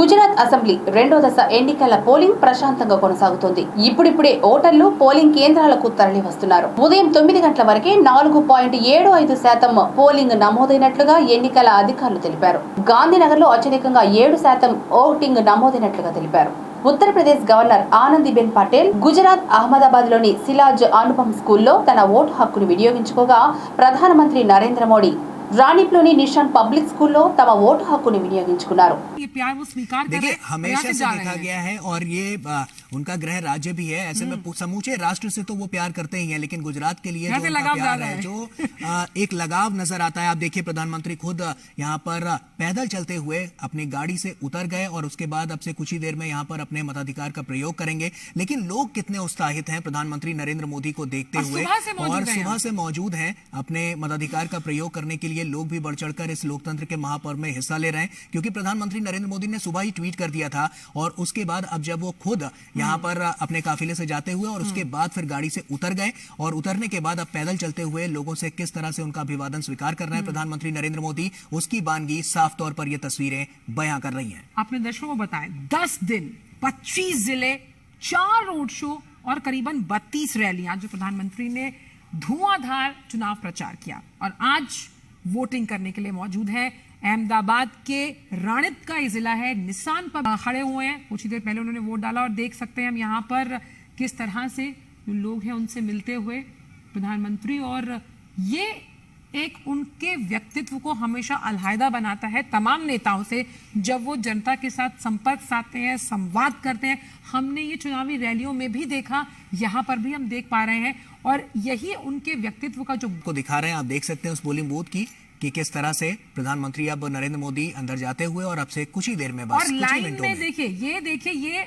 Gujarat assembly రెండో దశ ఎన్నికల పోలింగ్ ప్రశాంతంగా కొనసాగుతోంది. ఇప్పుడిప్పుడే ఓటర్లు పోలింగ్ కేంద్రాలకు తరలి వస్తున్నారు. ఉదయం 9 గంటల వరకే 4.75% పోలింగ్ నమోదైనట్లుగా ఎన్నికల అధికారులు తెలిపారు. గాంధీనగర్ లో అత్యధికంగా 7% ఓటింగ్ నమోదైనట్లుగా తెలిపారు. ఉత్తరప్రదేశ్ గవర్నర్ ఆనందీబెన్ పటేల్ గుజరాత్ అహ్మదాబాద్ లోని సిలాజ్ అనుపమ్ స్కూల్లో తన ఓటు హక్కును వినియోగించుకోగా, ప్రధానమంత్రి నరేంద్ర మోడీ रानीपलोनी निशान पब्लिक स्कूल तम वोट हक्कुनि विनियोगिंचुकुन्नारु। ये प्यार वो स्वीकार कर रहे हैं, हमेशा से देखा गया है और ये उनका गृह राज्य भी है। ऐसे में समूचे राष्ट्र से तो वो प्यार करते ही हैं, लेकिन गुजरात के लिए जो उनका प्यार है, जो एक लगाव नजर आता है। आप देखिए, प्रधानमंत्री खुद यहाँ पर पैदल चलते हुए अपनी गाड़ी से उतर गए और उसके बाद अब से कुछ ही देर में यहाँ पर अपने मताधिकार का प्रयोग करेंगे। लेकिन लोग कितने उत्साहित हैं प्रधानमंत्री नरेंद्र मोदी को देखते हुए, और सुबह से मौजूद हैं अपने मताधिकार का प्रयोग करने के लिए। लोग भी बढ़ चढ़कर इस लोकतंत्र के महापर्व में हिस्सा ले रहे हैं, क्योंकि प्रधानमंत्री नरेंद्र मोदी ने सुबह ही ट्वीट कर दिया था, और उसके बाद अब जब वो खुद यहाँ पर अपने काफिले से जाते हुए और उसके बाद फिर गाड़ी से उतर गए, और उतरने के बाद अब पैदल चलते हुए लोगों से किस तरह से उनका अभिवादन स्वीकार कर रहे हैं प्रधानमंत्री नरेंद्र मोदी, उसकी बानगी साफ तौर पर ये तस्वीरें बयां कर रही हैं। अपने दर्शकों को बताएं, 10 दिन 25 जिले, 4 रोड शो और करीबन 32 रैलियां, जो प्रधानमंत्री ने धुआंधार चुनाव प्रचार किया, और आज वोटिंग करने के लिए मौजूद है। अहमदाबाद के राणित का ये जिला है, निशान पर खड़े हुए हैं। कुछ ही देर पहले उन्होंने वोट डाला, और देख सकते हैं हम यहाँ पर किस तरह से जो लोग हैं उनसे मिलते हुए प्रधानमंत्री, और ये एक उनके व्यक्तित्व को हमेशा अलहदा बनाता है तमाम नेताओं से, जब वो जनता के साथ संपर्क साधते हैं, संवाद करते हैं। हमने ये चुनावी रैलियों में भी देखा, यहाँ पर भी हम देख पा रहे हैं, और यही उनके व्यक्तित्व का जो को दिखा रहे हैं। आप देख सकते हैं उस पोलिंग बूथ की कि किस तरह से प्रधानमंत्री अब नरेंद्र मोदी अंदर जाते हुए, और अब से कुछ ही देर में बस और लाइन में देखिए, ये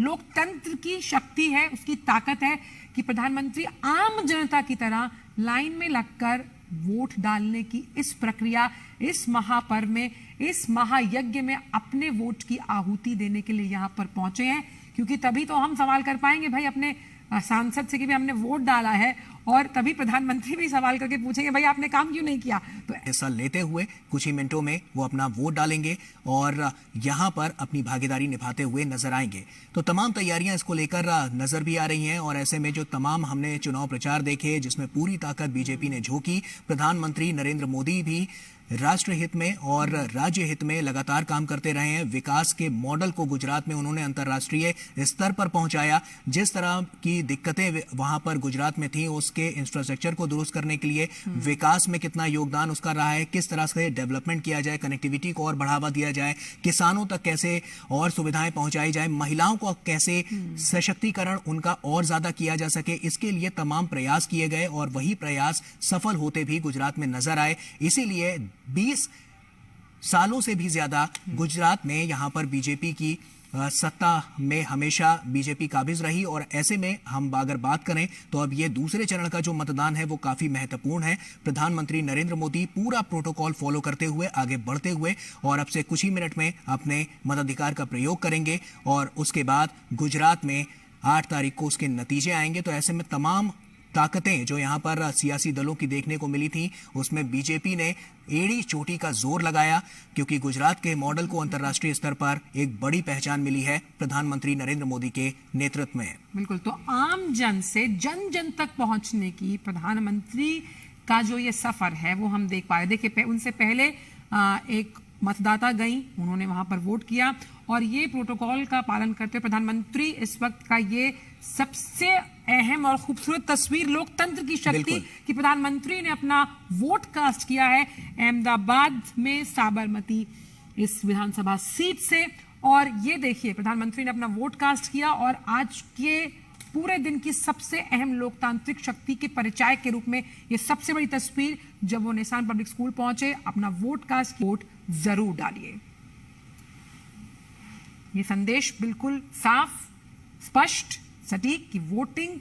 लोकतंत्र की शक्ति है, उसकी ताकत है कि प्रधानमंत्री आम जनता की तरह लाइन में लगकर वोट डालने की इस प्रक्रिया, इस महापर्व में, इस महायज्ञ में अपने वोट की आहुति देने के लिए यहाँ पर पहुंचे हैं। क्योंकि तभी तो हम सवाल कर पाएंगे भाई अपने सांसद से कि भी हमने वोट डाला है, और तभी प्रधानमंत्री भी सवाल करके पूछेंगे भाई आपने काम क्यों नहीं किया। तो ऐसा लेते हुए कुछ ही मिनटों में वो अपना वोट डालेंगे और यहाँ पर अपनी भागीदारी निभाते हुए नजर आएंगे। तो तमाम तैयारियां इसको लेकर नजर भी आ रही हैं, और ऐसे में जो तमाम हमने चुनाव प्रचार देखे, जिसमें पूरी ताकत बीजेपी ने झोंकी, प्रधानमंत्री नरेंद्र मोदी भी राष्ट्र हित में और राज्य हित में लगातार काम करते रहे हैं। विकास के मॉडल को गुजरात में उन्होंने अंतर्राष्ट्रीय स्तर पर पहुंचाया। जिस तरह की दिक्कतें वहां पर गुजरात में थी, उसके इंफ्रास्ट्रक्चर को दुरुस्त करने के लिए विकास में कितना योगदान उसका रहा है, किस तरह से डेवलपमेंट किया जाए, कनेक्टिविटी को और बढ़ावा दिया जाए, किसानों तक कैसे और सुविधाएं पहुंचाई जाए, महिलाओं को कैसे सशक्तिकरण उनका और ज्यादा किया जा सके, इसके लिए तमाम प्रयास किए गए, और वही प्रयास सफल होते भी गुजरात में नजर आए। इसीलिए 20 सालों से भी ज्यादा गुजरात में यहां पर बीजेपी की सत्ता में हमेशा बीजेपी काबिज रही। और ऐसे में हम अगर बात करें तो अब ये दूसरे चरण का जो मतदान है वो काफी महत्वपूर्ण है। प्रधानमंत्री नरेंद्र मोदी पूरा प्रोटोकॉल फॉलो करते हुए आगे बढ़ते हुए, और अब से कुछ ही मिनट में अपने मताधिकार का प्रयोग करेंगे, और उसके बाद गुजरात में 8 तारीख को उसके नतीजे आएंगे। तो ऐसे में तमाम ताकतें जो यहां पर सियासी दलों की देखने को मिली थी, उसमें बीजेपी ने एड़ी चोटी का जोर लगाया, क्योंकि गुजरात के मॉडल को अंतर्राष्ट्रीय स्तर पर एक बड़ी पहचान मिली है प्रधानमंत्री नरेंद्र मोदी के नेतृत्व में। बिल्कुल, तो आम जन से जन जन तक पहुंचने की प्रधानमंत्री का जो ये सफर है वो हम देख पा रहे। देखिए, उनसे पहले एक मतदाता गई, उन्होंने वहां पर वोट किया, और ये प्रोटोकॉल का पालन करते प्रधानमंत्री इस वक्त का ये सबसे अहम और खूबसूरत तस्वीर लोकतंत्र की शक्ति कि प्रधानमंत्री ने अपना वोट कास्ट किया है अहमदाबाद में साबरमती इस विधानसभा सीट से। और ये देखिए, प्रधानमंत्री ने अपना वोट कास्ट किया, और आज के पूरे दिन की सबसे अहम लोकतांत्रिक शक्ति के परिचय के रूप में ये सबसे बड़ी तस्वीर, जब वो निशान पब्लिक स्कूल पहुंचे, अपना वोट कास्ट, वोट जरूर डालिए। ये संदेश बिल्कुल साफ, स्पष्ट, सटीक कि वोटिंग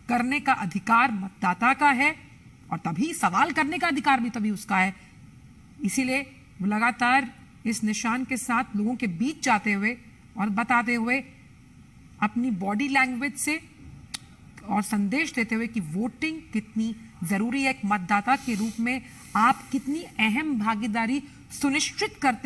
करने का अधिकार मतदाता का है, और तभी सवाल करने का अधिकार भी तभी उसका है। इसीलिए वो लगातार इस निशान के साथ लोगों के बीच जाते हुए और बताते हुए, अपनी बॉडी लैंग्वेज से और संदेश देते हुए कि वोटिंग कितनी जरूरी है, एक मतदाता के रूप में आप कितनी अहम भागीदारी सुनिश्चित करते